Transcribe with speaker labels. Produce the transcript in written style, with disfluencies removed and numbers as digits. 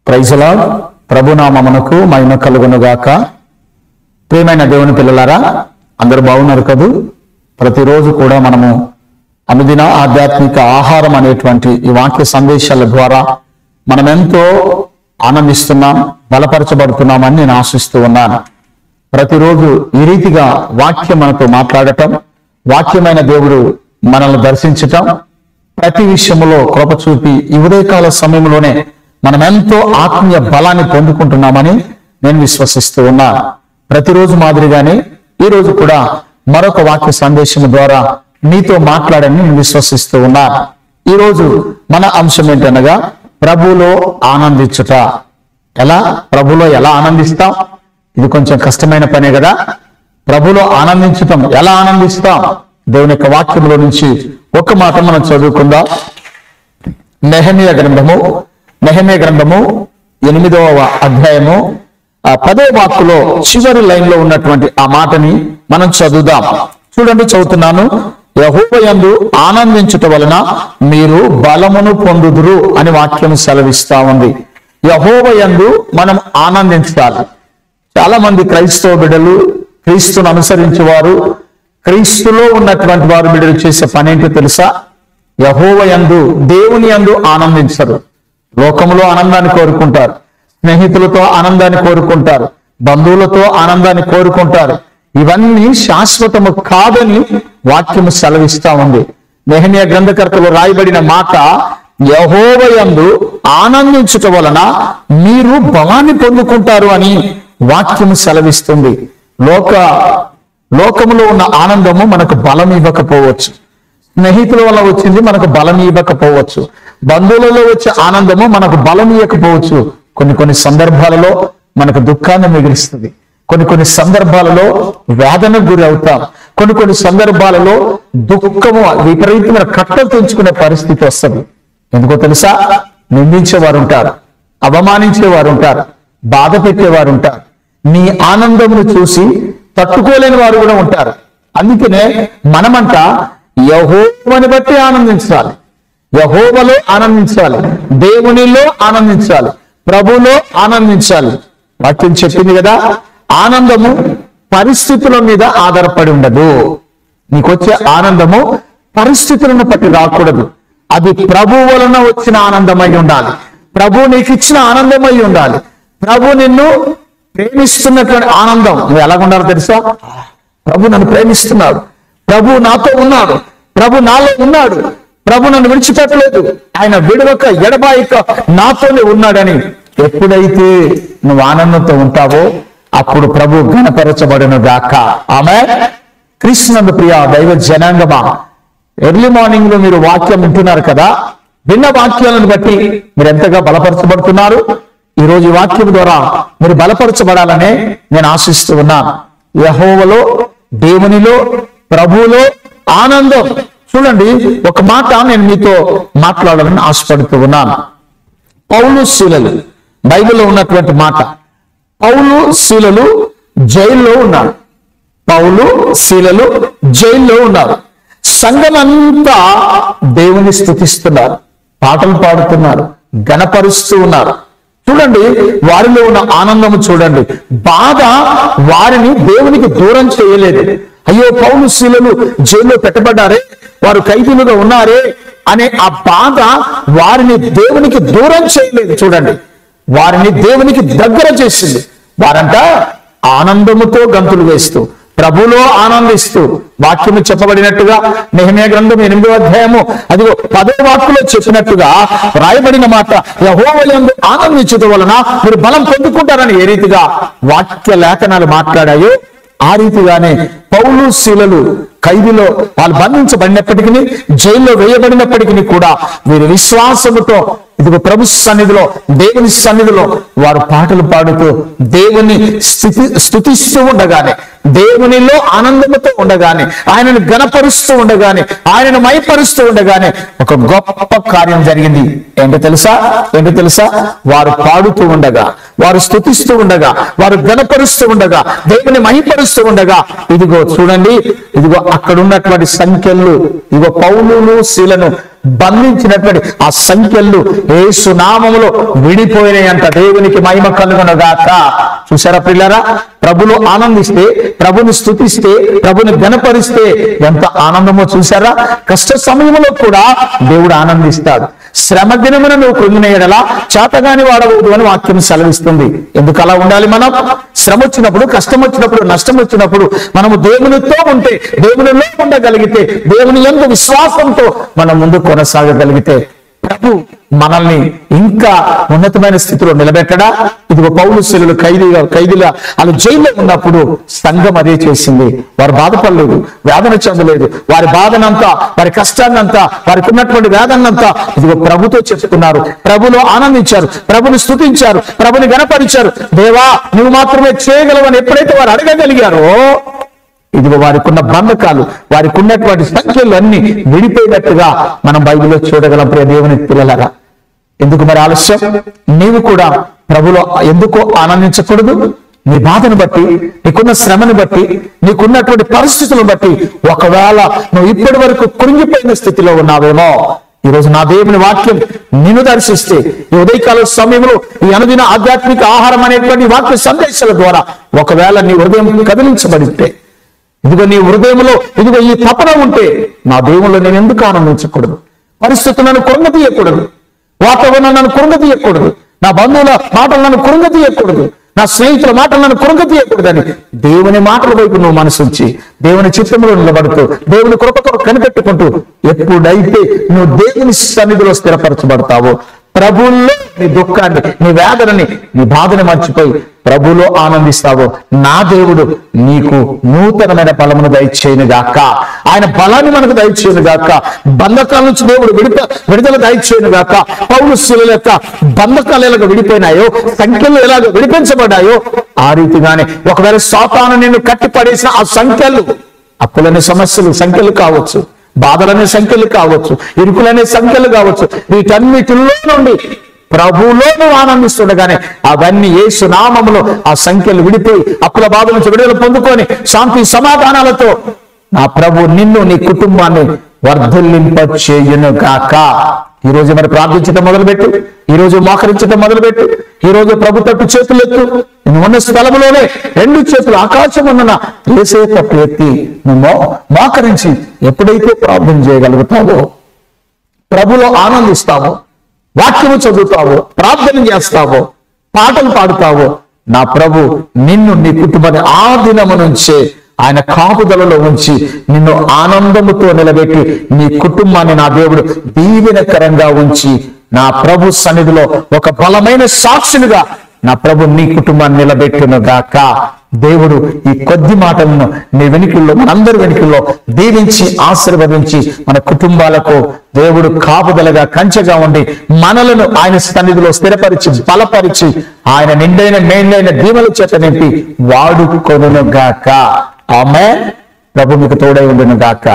Speaker 1: Praise the Lord. ప్రభునామమునకు మహిమ కలుగును గాక. ప్రియమైన దేవుని పిల్లలారా, అందరూ బాగున్నారు కదూ? ప్రతిరోజు కూడా మనము అనుదిన ఆధ్యాత్మిక ఆహారం అనేటువంటి ఈ వాక్య సందేశాల ద్వారా మనం ఎంతో ఆనందిస్తున్నాం, బలపరచబడుతున్నామని నేను ఆశిస్తూ ఉన్నాను. ప్రతిరోజు ఈ రీతిగా వాక్యం మనతో మాట్లాడటం, వాక్యమైన దేవుడు మనల్ని దర్శించటం, ప్రతి విషయంలో కృప చూపి ఈ ఉదయకాల సమయంలోనే మనం ఎంతో ఆత్మీయ బలాన్ని పొందుకుంటున్నామని నేను విశ్వసిస్తూ ఉన్నాను. ప్రతిరోజు మాదిరిగానే ఈ రోజు కూడా మరొక వాక్య సందేశం ద్వారా నీతో మాట్లాడని నేను విశ్వసిస్తూ ఉన్నాను. ఈ రోజు మన అంశం ఏంటనగా ప్రభువులో ఆనందించుట. ప్రభువులో ఎలా ఆనందిస్తాం? ఇది కొంచెం కష్టమైన పనే కదా. ప్రభువులో ఆనందించటం ఎలా ఆనందిస్తాం? దేవుని యొక్క వాక్యంలో నుంచి ఒక మాట మనం చదువుకుందాం. నెహెమీయా గ్రంథము 8వ అధ్యాయము 10వ వాక్కులో చివరి లైన్ లో ఉన్నటువంటి ఆ మాటని మనం చదువుదాం. చూడండి, చదువుతున్నాను. యెహోవా యందు ఆనందించుట వలన మీరు బలమును పొందుదురు అని వాక్యం సెలవిస్తా ఉంది. యెహోవా యందు మనం ఆనందించాలి. చాలా మంది క్రైస్తవ బిడ్డలు, క్రీస్తును అనుసరించేవారు, క్రీస్తులో ఉన్నటువంటి వారు బిడ్డలు చేసే పని ఏంటో తెలుసా? యెహోవా యందు, దేవుని యందు ఆనందించరు. లోకములో ఆనందాన్ని కోరుకుంటారు, స్నేహితులతో ఆనందాన్ని కోరుకుంటారు, బంధువులతో ఆనందాన్ని కోరుకుంటారు. ఇవన్నీ శాశ్వతము కాదని వాక్యము సెలవిస్తా ఉంది. నెహెమీయా గ్రంథకర్తలో రాయబడిన మాట, యెహోవా యందు ఆనందించుట వలన మీరు బలాన్ని పొందుకుంటారు అని వాక్యము సెలవిస్తుంది. లోకములో ఉన్న ఆనందము మనకు బలం ఇవ్వకపోవచ్చు, స్నేహితుల వల్ల వచ్చింది మనకు బలం ఇవ్వకపోవచ్చు, బంధువులలో వచ్చే ఆనందము మనకు బలం ఇవ్వకపోవచ్చు. కొన్ని సందర్భాలలో మనకు దుఃఖాన్ని మిగిలిస్తుంది, కొన్ని సందర్భాలలో వేదనకు గురి అవుతాం, కొన్ని సందర్భాలలో దుఃఖము విపరీతమైన కట్టలు తెంచుకునే పరిస్థితి వస్తుంది. ఎందుకో తెలుసా? నిందించేవారు ఉంటారు, అవమానించేవారు ఉంటారు, బాధ పెట్టేవారు ఉంటారు, నీ ఆనందమును చూసి తట్టుకోలేని వారు కూడా ఉంటారు. అందుకనే మనమంట యెహోవాని బట్టి ఆనందించాలి, యెహోవాలో ఆనందించాలి, దేవునిలో ఆనందించాలి, ప్రభువులో ఆనందించాలి. వాక్యం చెప్పింది కదా, ఆనందము పరిస్థితుల మీద ఆధారపడి ఉండదు. నీకొచ్చే ఆనందము పరిస్థితులను బట్టి రాకూడదు. అది ప్రభు వలన వచ్చిన ఆనందమై ఉండాలి, ప్రభు నీకు ఇచ్చిన ఆనందమై ఉండాలి. ప్రభు నిన్ను ప్రేమిస్తున్నటువంటి ఆనందం నువ్వు ఎలా ఉండాలో తెలుసా? ప్రభు నన్ను ప్రేమిస్తున్నాడు, ప్రభు నాతో ఉన్నాడు, ప్రభు నాలో ఉన్నాడు, ప్రభు నన్ను విడిచిపెట్టలేదు, ఆయన విడవక ఎడబాయక నాతోనే ఉన్నాడని ఎప్పుడైతే నువ్వు ఆనందంతో ఉంటావో అప్పుడు ప్రభు ఘనపరచబడును గాక. ఆమేన్. క్రీస్తునందు ప్రియ దైవ జనాంగమా, ఎర్లీ మార్నింగ్ లో మీరు వాక్యం వింటున్నారు కదా. విన్న వాక్యాలను బట్టి మీరు ఎంతగా బలపరచబడుతున్నారు? ఈ రోజు ఈ వాక్యం ద్వారా మీరు బలపరచబడాలనే నేను ఆశిస్తూ ఉన్నాను. యెహోవాలో, దేవునిలో, ప్రభువులో ఆనందం. చూడండి, ఒక మాట నేను మీతో మాట్లాడాలని ఆశపడుతూ ఉన్నాను. పౌలు శీలలు, బైబిల్లో ఉన్నటువంటి మాట. పౌలు శీలలు జైల్లో ఉన్నారు. పౌలు శీలలు జైల్లో ఉన్నారు. సంఘమంతా దేవుని స్తుతిస్తున్నారు, పాటలు పాడుతున్నారు, ఘనపరుస్తూ ఉన్నారు. చూడండి, వారిలో ఉన్న ఆనందము చూడండి. బాధ వారిని దేవునికి దూరం చేయలేదు. అయ్యో, పౌలు శీలలు జైల్లో పెట్టబడ్డారే, వారు ఖైదీలుగా ఉన్నారే అనే ఆ బాధ వారిని దేవునికి దూరం చేయలేదు. చూడండి, వారిని దేవునికి దగ్గర చేసింది. వారంట ఆనందముతో గంతులు వేస్తూ, ప్రభువులో ఆనందిస్తూ, వాక్యము చెప్పబడినట్టుగా నెహెమీయా గ్రంథం 8వ అధ్యాయము 10వ వాక్కులో చెప్పినట్టుగా రాయబడిన మాట, యెహోవా యందు ఆనందించుట వలన మీరు బలం పొందుకుంటారని ఏ రీతిగా వాక్య లేఖనాలు మాట్లాడాయో ఆ రీతిగానే పౌలు శీలలు ఖైదీలో వాళ్ళు బంధించబడినప్పటికీ, జైల్లో వేయబడినప్పటికీ కూడా వీరి విశ్వాసముతో ఇదిగో ప్రభు సన్నిధిలో, దేవుని సన్నిధిలో వారు పాటలు పాడుతూ దేవుని స్తుతిస్తూ ఉండగానే, దేవునిలో ఆనందముతో ఉండగానే, ఆయనను ఘనపరుస్తూ ఉండగానే, ఆయనను మైపరుస్తూ ఉండగానే ఒక గొప్ప కార్యం జరిగింది. ఏంటో తెలుసా? వారు పాడుతూ ఉండగా, వారు స్తుతిస్తూ ఉండగా, వారు ఘనపరుస్తూ ఉండగా, దేవుని మహిమపరుస్తూ ఉండగా, ఇదిగో చూడండి, ఇదిగో అక్కడ ఉన్నటువంటి సంఖ్యలు, ఇదిగో పౌలును శీలను బంధించినటువంటి ఆ సంఖ్యలు యేసు నామములో విడిపోయినాయంట. దేవునికి మహిమ కలుగునుగాక. చూసారా ప్రియులారా, ప్రభులో ఆనందిస్తే, ప్రభుని స్తుతిస్తే, ప్రభుని ఘనపరిస్తే ఎంత ఆనందమో చూసారా. కష్ట సమయంలో కూడా దేవుడు ఆనందిస్తాడు. శ్రమ దినమున నువ్వు కృంగిన ఎడల చేతగాని వాడవద్దు అని వాక్యం సెలవిస్తుంది. ఎందుకు అలా ఉండాలి? మనం శ్రమ వచ్చినప్పుడు, కష్టం వచ్చినప్పుడు, నష్టం వచ్చినప్పుడు మనము దేవునితో ఉంటే, దేవునిలో ఉండగలిగితే, దేవుని యందు విశ్వాసంతో మనం ముందు కొనసాగగలిగితే ప్రభు మనల్ని ఇంకా ఉన్నతమైన స్థితిలో నిలబెట్టడా? ఇదిగో పౌలు శీలులు ఖైదీగా వాళ్ళు జైల్లో ఉన్నప్పుడు సంఘం అదే చేసింది. వారు బాధపడలేదు, వేదన చెందలేదు. వారి బాధనంతా, వారి కష్టాన్నంతా, వారికి ఉన్నటువంటి వేదనంతా ఇదిగో ప్రభుతో చెప్పుకున్నారు. ప్రభులో ఆనందించారు, ప్రభుని స్తుతించారు, ప్రభుని ఘనపరిచారు. దేవా నువ్వు మాత్రమే చేయగలవని ఎప్పుడైతే వారు అడగగలిగారో, ఇదిగో వారికి ఉన్న బంధకాలు, వారికి ఉన్నటువంటి సంఖ్యలు అన్ని విడిపోయినట్టుగా మనం బైబిల్లో చూడగలం. ప్రియ దేవుని పిల్లలారా, ఎందుకు మరి ఆలస్యం? నీవు కూడా ప్రభులో ఎందుకో ఆనందించకూడదు? నీ బాధను బట్టి, నీకున్న శ్రమను బట్టి, నీకున్నటువంటి పరిస్థితులను బట్టి, ఒకవేళ నువ్వు ఇప్పటి వరకు కృంగిపోయిన స్థితిలో ఉన్నావేమో, ఈరోజు నా దేవుని వాక్యం నిన్ను దర్శిస్తే, ఈ ఉదయకాల సమయంలో ఈ అనుదిన ఆధ్యాత్మిక ఆహారం అనేటువంటి వాక్య సందేశాల ద్వారా ఒకవేళ నీ హృదయం కదిలించబడితే, ఇదిగో నీ హృదయంలో ఇదిగో ఈ తపన ఉంటే, నా దేవుళ్ళు నేను ఎందుకు ఆనందించకూడదు? పరిస్థితులు నన్ను కృంగతీయకూడదు, వాతావరణం నన్ను కృంగతీయకూడదు, నా బంధువుల మాటలు నన్ను కృంగతీయకూడదు, నా స్నేహితుల మాటలు నన్ను కృంగతీయకూడదని దేవుని మాటల వైపు నువ్వు మనసుంచి, దేవుని చిత్తంలో నిలబడుతూ, దేవుని కృపతో కనిపెట్టుకుంటూ, ఎప్పుడైతే నువ్వు దేవుని సన్నిధిలో స్థిరపరచబడతావో, ప్రభువులో నీ దుఃఖాన్ని, నీ వేదనని, నీ బాధని మర్చిపోయి ప్రభులో ఆనందిస్తావో, నా దేవుడు నీకు నూతనమైన బలమును దయచేయును గాక. ఆయన బలాన్ని మనకు దయచేయును గాక. బంధకాల నుంచి దేవుడు విడుదల దయచేయును గాక. పౌలు శీలుల యొక్క బంధకాలు ఎలాగ విడిపోయినాయో, సంఖ్యలు ఎలాగ విడిపించబడ్డాయో, ఆ రీతిగానే ఒకవేళ సాతాను నిన్ను కట్టిపడేసిన ఆ సంఖ్యలు, అప్పులనే సమస్యలు సంఖ్యలు కావచ్చు, బాధలనే సంఖ్యలు కావచ్చు, ఇరుకులనే సంఖ్యలు కావచ్చు, వీటన్నిటిలో నుండి ప్రభువులో నువ్వు ఆనందిస్తుండగానే అవన్నీ యేసు నామములో ఆ సంఖ్యలు విడిపోయి అప్పుల బాధ నుంచి విడుదల పొందుకొని శాంతి సమాధానాలతో నా ప్రభు నిన్ను, నీ కుటుంబాన్ని వర్ధిల్లింపచేయును గాక. ఈ రోజు మరి ప్రార్థించడం మొదలుపెట్టు, ఈ రోజు మోకరించడం మొదలుపెట్టు, ఈ రోజు ప్రభు తట్టు చేతులెత్తు. నువ్వు ఉన్న స్థలంలోనే రెండు చేతులు ఆకాశం ఉన్న యేసే తట్టు ఎత్తి నువ్వు మోకరించి ఎప్పుడైతే ప్రార్థన చేయగలుగుతావో, ప్రభులో ఆనందిస్తావో, వాక్యము చదువుతావో, ప్రార్థన చేస్తావో, పాటలు పాడుతావో, నా ప్రభు నిన్ను, నీ కుటుంబాన్ని ఆ దినము నుంచే ఆయన కాపుదలలో ఉంచి నిన్ను ఆనందముతో నిలబెట్టి నీ కుటుంబాన్ని నా దేవుడు దీవెనకరంగా ఉంచి నా ప్రభు సన్నిధిలో ఒక బలమైన సాక్షులుగా నా ప్రభు నీ కుటుంబాన్ని నిలబెట్టును గాక. దేవుడు ఈ కొద్ది మాటలను నీ వెనుకల్లో, మనందరి వెనుకల్లో దీవించి ఆశీర్వదించి మన కుటుంబాలకు దేవుడు కాపుదలగా, కంచెగా ఉండి మనలను ఆయన సన్నిధిలో స్థిరపరిచి, బలపరిచి ఆయన నిండైన మేండైన దీవెనల చేత నింపి వాడుకొనును గాక. ఆమేన్. ప్రభు మీకు తోడై ఉండును గాక.